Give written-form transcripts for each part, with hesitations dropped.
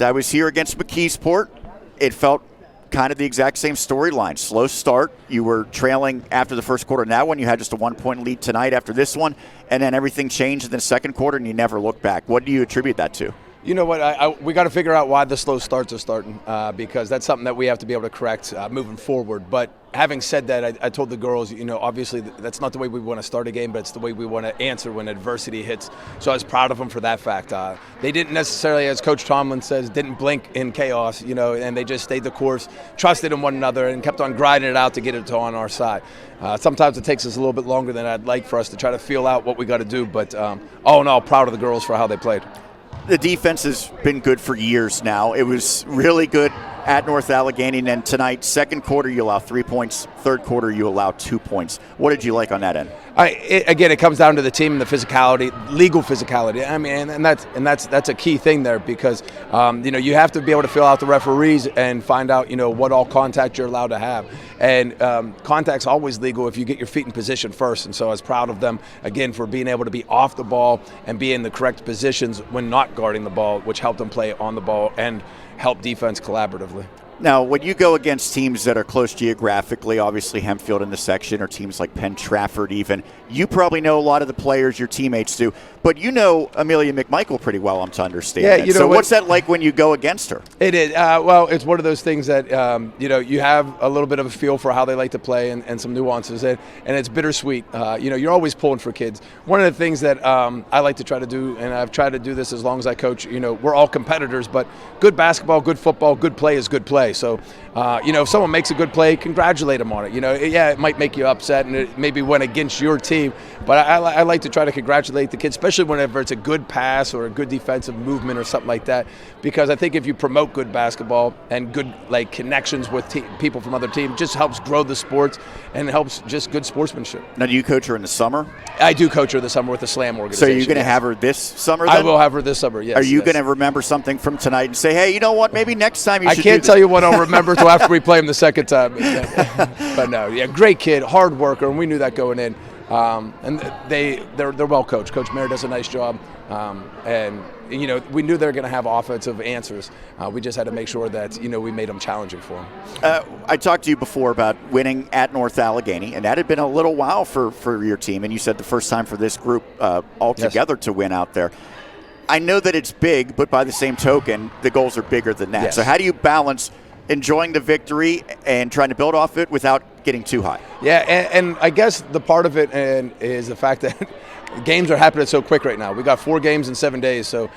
I was here against McKeesport. It felt kind of the exact same storyline. Slow start. You were trailing after the first quarter. Now when you had just a 1-point lead tonight after this one, and then everything changed in the second quarter and you never looked back. What do you attribute that to? You know what? We got to figure out why the slow starts are starting because that's something that we have to be able to correct moving forward. But having said that, I told the girls, obviously that's not the way we want to start a game, but it's the way we want to answer when adversity hits. So I was proud of them for that fact. They didn't necessarily, as Coach Tomlin says, didn't blink in chaos, and they just stayed the course, trusted in one another, and kept on grinding it out to get it on our side. Sometimes it takes us a little bit longer than I'd like for us to try to feel out what we got to do, but all in all, proud of the girls for how they played. The defense has been good for years now. It was really good at North Allegheny, and then tonight, second quarter, you allow 3 points. Third quarter, you allow 2 points. What did you like on that end? Again, it comes down to the team and the physicality, legal physicality. I mean, and that's a key thing there because you have to be able to fill out the referees and find out what all contact you're allowed to have. And contact's always legal if you get your feet in position first. And so I was proud of them again for being able to be off the ball and be in the correct positions when not guarding the ball, which helped them play on the ball and help defense collaboratively. Now, when you go against teams that are close geographically, obviously Hempfield in the section or teams like Penn Trafford even, you probably know a lot of the players your teammates do, but you know Amelia McMichael pretty well, I'm to understand. Yeah, so what's that like when you go against her? It is. Well, it's one of those things that, you have a little bit of a feel for how they like to play and some nuances, and it's bittersweet. You're always pulling for kids. One of the things that I like to try to do, and I've tried to do this as long as I coach, we're all competitors, but good basketball, good football, good play is good play. So, if someone makes a good play, congratulate them on it. It might make you upset and it maybe went against your team, but I like to try to congratulate the kids, especially whenever it's a good pass or a good defensive movement or something like that, because I think if you promote good basketball and good connections with people from other teams, it just helps grow the sports and helps just good sportsmanship. Now, do you coach her in the summer? I do coach her this summer with the Slam organization. So you're going to have her this summer then? I will have her this summer, yes. Are you going to remember something from tonight and say, hey, you know what, maybe next time you should I can't tell you what I'll remember until after we play him the second time. But no, great kid, hard worker, and we knew that going in. And they're well coached. Coach Mayer does a nice job, and we knew they were going to have offensive answers. We just had to make sure that we made them challenging for them. I talked to you before about winning at North Allegheny, and that had been a little while for your team. And you said the first time for this group altogether to win out there. I know that it's big, but by the same token, the goals are bigger than that. Yes. So how do you balance enjoying the victory and trying to build off it without getting too high? Yeah, and I guess the part of it is the fact that games are happening so quick right now. We got 4 games in 7 days, so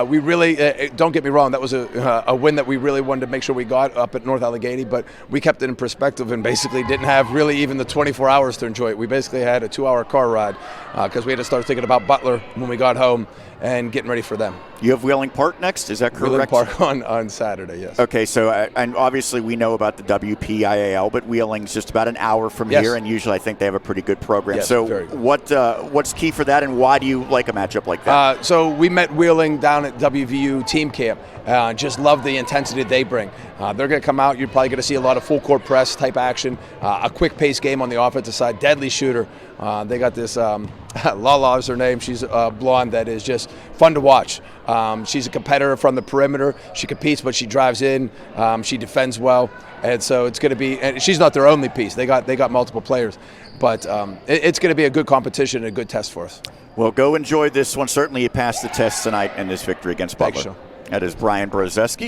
we really, don't get me wrong, that was a win that we really wanted to make sure we got up at North Allegheny, but we kept it in perspective and basically didn't have really even the 24 hours to enjoy it. We basically had a 2-hour car ride because we had to start thinking about Butler when we got home and getting ready for them. You have Wheeling Park next, is that correct? Wheeling Park on Saturday, yes. Okay, so and obviously we know about the WPIAL, but Wheeling's just about an hour from here, and usually I think they have a pretty good program. Yes, so what's key for that, and why do you like a matchup like that? So we met Wheeling down at WVU team camp. Just love the intensity they bring. They're going to come out. You're probably going to see a lot of full court press type action, a quick pace game on the offensive side, deadly shooter. They got this Lala is her name. She's blonde that is just fun to watch. She's a competitor from the perimeter. She competes, but she drives in. She defends well, and so it's going to be. And she's not their only piece. They got multiple players, but it's going to be a good competition and a good test for us. Well, go enjoy this one. Certainly, you passed the test tonight in this victory against Butler. Thanks, Sean. That is Brian Brozeski.